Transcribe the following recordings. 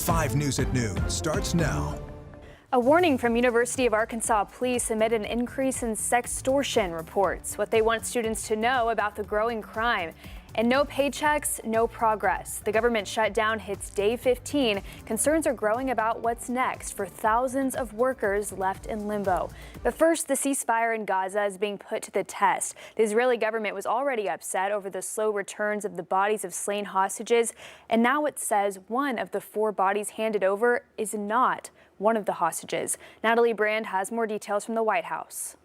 5 News at Noon starts now. A warning from University of Arkansas police amid an increase in sextortion reports. What they want students to know about the growing crime. And no paychecks, no progress. The government shutdown hits day 15. Concerns are growing about what's next for thousands of workers left in limbo. But first, the ceasefire in Gaza is being put to the test. The Israeli government was already upset over the slow returns of the bodies of slain hostages. And now it says one of the 4 bodies handed over is not one of the hostages. Natalie Brand has more details from the White House.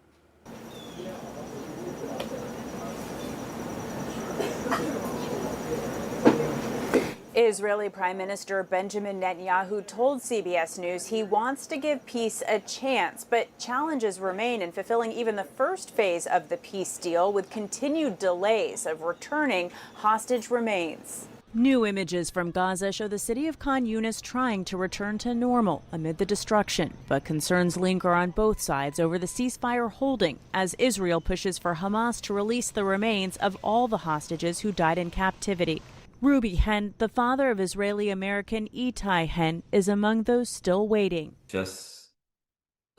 Israeli Prime Minister Benjamin Netanyahu told CBS News he wants to give peace a chance, but challenges remain in fulfilling even the first phase of the peace deal with continued delays of returning hostage remains. New images from Gaza show the city of Khan Yunis trying to return to normal amid the destruction, but concerns linger on both sides over the ceasefire holding as Israel pushes for Hamas to release the remains of all the hostages who died in captivity. Ruby Hen, the father of Israeli-American Itai Hen, is among those still waiting. Just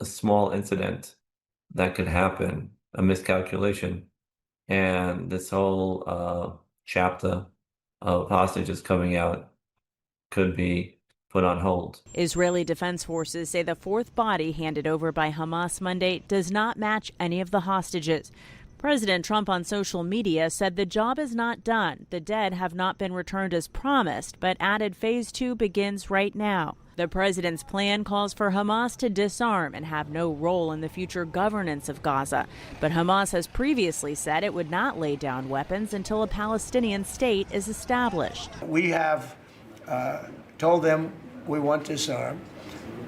a small incident that could happen, a miscalculation, and this whole chapter of hostages coming out could be put on hold. Israeli Defense Forces say the 4th body handed over by Hamas Monday does not match any of the hostages. President Trump on social media said the job is not done. The dead have not been returned as promised, but added phase 2 begins right now. The president's plan calls for Hamas to disarm and have no role in the future governance of Gaza. But Hamas has previously said it would not lay down weapons until a Palestinian state is established. We have told them we want to disarm,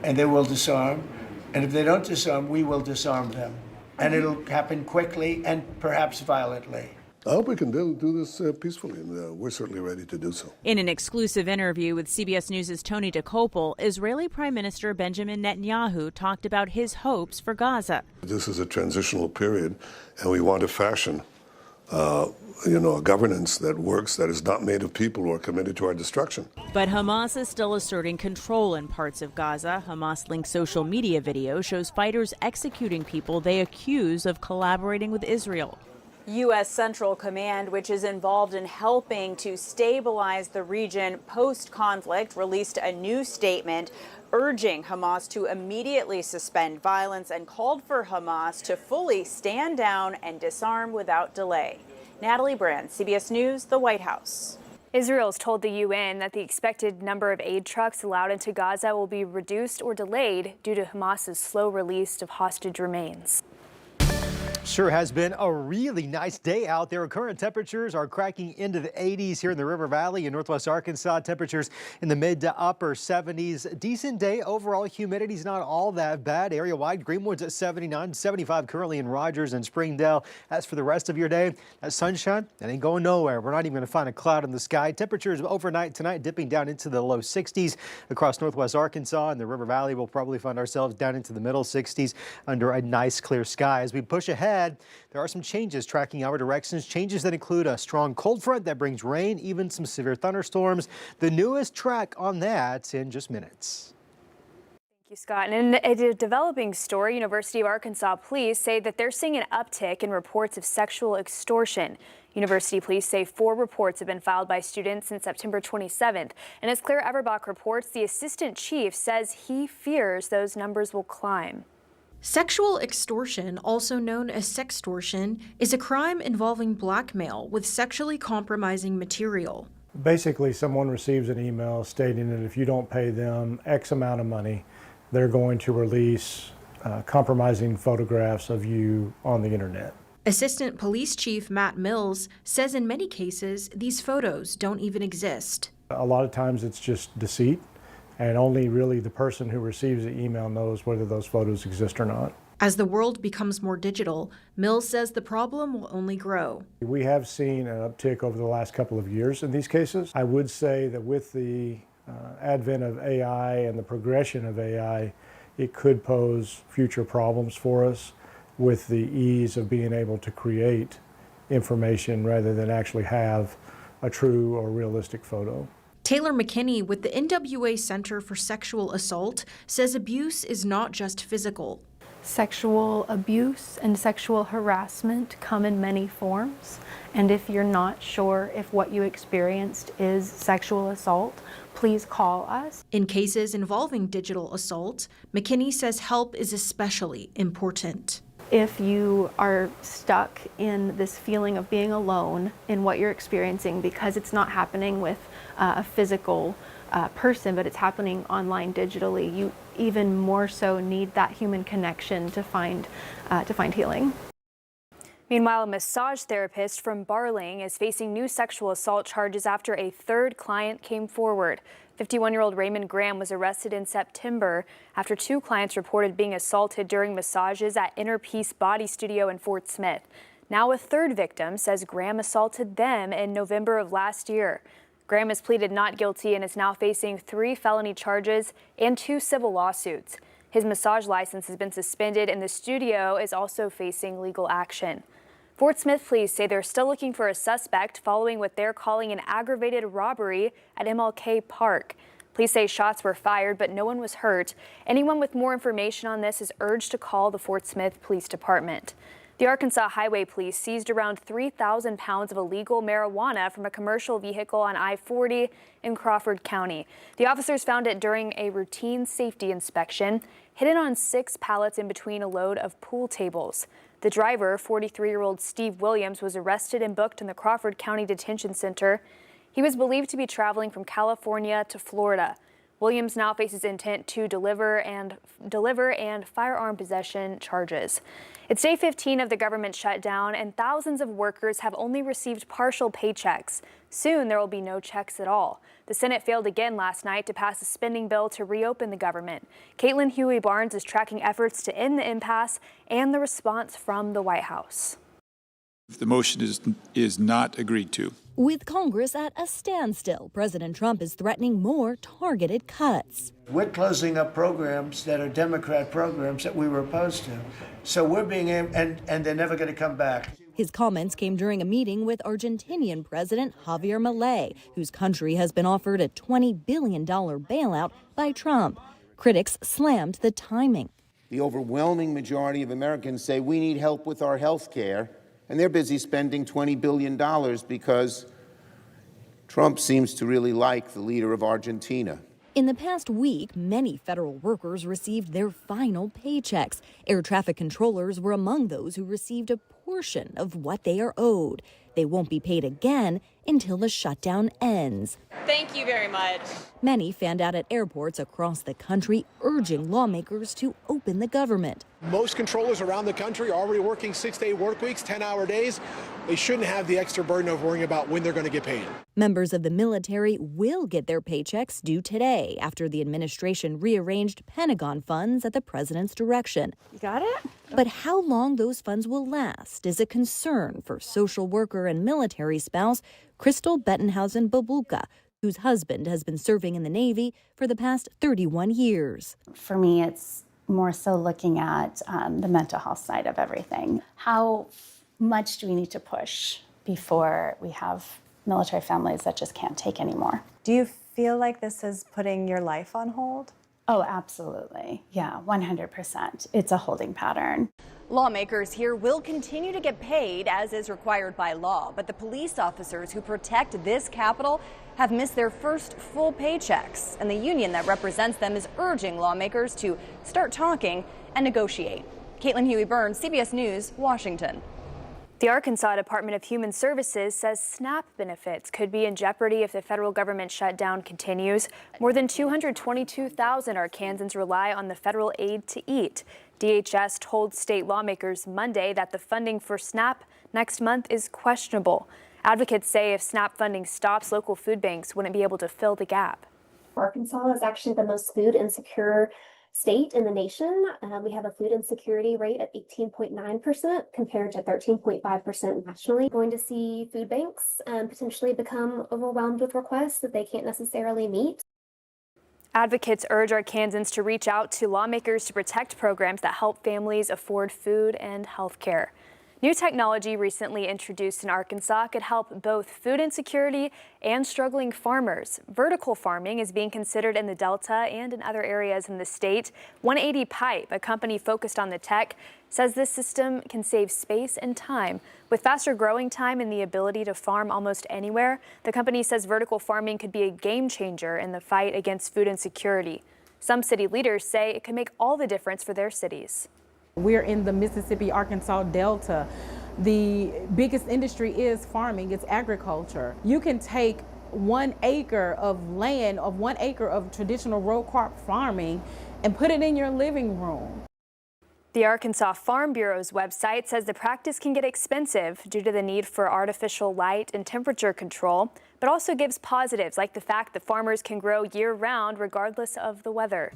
and they will disarm. And if they don't disarm, we will disarm them. And it'll happen quickly and perhaps violently. I hope we can do this peacefully, and we're certainly ready to do so. In an exclusive interview with CBS News' Tony DeCopel, Israeli Prime Minister Benjamin Netanyahu talked about his hopes for Gaza. This is a transitional period, and we want to fashion a governance that works, that is not made of people who are committed to our destruction. But Hamas is still asserting control in parts of Gaza. Hamas-linked social media video shows fighters executing people they accuse of collaborating with Israel. U.S. Central Command, which is involved in helping to stabilize the region post-conflict, released a new statement urging Hamas to immediately suspend violence and called for Hamas to fully stand down and disarm without delay. Natalie Brand, CBS News, the White House. Israel's told the UN that the expected number of aid trucks allowed into Gaza will be reduced or delayed due to Hamas's slow release of hostage remains. Sure has been a really nice day out there. Current temperatures are cracking into the 80s here in the River Valley in northwest Arkansas. Temperatures in the mid to upper 70s. Decent day overall. Humidity's not all that bad. Area wide, Greenwood's at 79, 75 currently in Rogers and Springdale. As for the rest of your day, that sunshine, that ain't going nowhere. We're not even going to find a cloud in the sky. Temperatures overnight tonight dipping down into the low 60s across northwest Arkansas and the River Valley. We'll probably find ourselves down into the middle 60s under a nice clear sky. As we push ahead, there are some changes tracking our directions, changes that include a strong cold front that brings rain, even some severe thunderstorms. The newest track on that in just minutes. Thank you, Scott. And in a developing story, University of Arkansas police say that they're seeing an uptick in reports of sexual extortion. University police say 4 reports have been filed by students since September 27th. And as Claire Everbach reports, the assistant chief says he fears those numbers will climb. Sexual extortion, also known as sextortion, is a crime involving blackmail with sexually compromising material. Basically, someone receives an email stating that if you don't pay them X amount of money, they're going to release compromising photographs of you on the internet. Assistant Police Chief Matt Mills says in many cases, these photos don't even exist. A lot of times it's just deceit. And only really the person who receives the email knows whether those photos exist or not. As the world becomes more digital, Mills says the problem will only grow. We have seen an uptick over the last couple of years in these cases. I would say that with the advent of AI and the progression of AI, it could pose future problems for us with the ease of being able to create information rather than actually have a true or realistic photo. Taylor McKinney with the NWA Center for Sexual Assault says abuse is not just physical. Sexual abuse and sexual harassment come in many forms, and if you're not sure if what you experienced is sexual assault, please call us. In cases involving digital assault, McKinney says help is especially important. If you are stuck in this feeling of being alone in what you're experiencing because it's not happening with a physical person, but it's happening online digitally, you even more so need that human connection to find healing. Meanwhile, a massage therapist from Barling is facing new sexual assault charges after a third client came forward. 51-year-old Raymond Graham was arrested in September after two clients reported being assaulted during massages at Inner Peace Body Studio in Fort Smith. Now a third victim says Graham assaulted them in November of last year. Graham has pleaded not guilty and is now facing 3 felony charges and 2 civil lawsuits. His massage license has been suspended and the studio is also facing legal action. Fort Smith police say they're still looking for a suspect following what they're calling an aggravated robbery at MLK Park. Police say shots were fired, but no one was hurt. Anyone with more information on this is urged to call the Fort Smith Police Department. The Arkansas Highway Police seized around 3,000 pounds of illegal marijuana from a commercial vehicle on I-40 in Crawford County. The officers found it during a routine safety inspection, hidden on 6 pallets in between a load of pool tables. The driver, 43-year-old Steve Williams, was arrested and booked in the Crawford County Detention Center. He was believed to be traveling from California to Florida. Williams now faces intent to deliver and firearm possession charges. It's day 15 of the government shutdown, and thousands of workers have only received partial paychecks. Soon there will be no checks at all. The Senate failed again last night to pass a spending bill to reopen the government. Caitlin Huey-Barnes is tracking efforts to end the impasse and the response from the White House. The motion is not agreed to. With Congress at a standstill, President Trump is threatening more targeted cuts. We're closing up programs that are Democrat programs that we were opposed to. So we're being, and they're never going to come back. His comments came during a meeting with Argentinian President Javier Milei, whose country has been offered a $20 billion bailout by Trump. Critics slammed the timing. The overwhelming majority of Americans say we need help with our health care, and they're busy spending $20 billion because Trump seems to really like the leader of Argentina. In the past week, many federal workers received their final paychecks. Air traffic controllers were among those who received a portion of what they are owed. They won't be paid again until the shutdown ends. Thank you very much. Many fanned out at airports across the country, urging lawmakers to open the government. Most controllers around the country are already working 6-day work weeks, 10-hour days. They shouldn't have the extra burden of worrying about when they're going to get paid. Members of the military will get their paychecks due today after the administration rearranged Pentagon funds at the president's direction. You got it? But how long those funds will last is a concern for social worker and military spouse Crystal Bettenhausen-Babulka, whose husband has been serving in the Navy for the past 31 years. For me, it's more so looking at the mental health side of everything. How much do we need to push before we have military families that just can't take anymore? Do you feel like this is putting your life on hold? Oh, absolutely. Yeah, 100%. It's a holding pattern. Lawmakers here will continue to get paid as is required by law, but the police officers who protect this Capitol have missed their first full paychecks, and the union that represents them is urging lawmakers to start talking and negotiate. Caitlin Huey-Burns, CBS News, Washington. The Arkansas Department of Human Services says SNAP benefits could be in jeopardy if the federal government shutdown continues. More than 222,000 Arkansans rely on the federal aid to eat. DHS told state lawmakers Monday that the funding for SNAP next month is questionable. Advocates say if SNAP funding stops, local food banks wouldn't be able to fill the gap. Arkansas is actually the most food insecure state in the nation. We have a food insecurity rate at 18.9% compared to 13.5% nationally. Going to see food banks potentially become overwhelmed with requests that they can't necessarily meet. Advocates urge Arkansans to reach out to lawmakers to protect programs that help families afford food and health care. New technology recently introduced in Arkansas could help both food insecurity and struggling farmers. Vertical farming is being considered in the Delta and in other areas in the state. 180 Pipe, a company focused on the tech, says this system can save space and time. With faster growing time and the ability to farm almost anywhere, the company says vertical farming could be a game changer in the fight against food insecurity. Some city leaders say it could make all the difference for their cities. We're in the Mississippi-Arkansas Delta. The biggest industry is farming, it's agriculture. You can take 1 acre of land, of 1 acre of traditional row crop farming and put it in your living room. The Arkansas Farm Bureau's website says the practice can get expensive due to the need for artificial light and temperature control, but also gives positives like the fact that farmers can grow year-round regardless of the weather.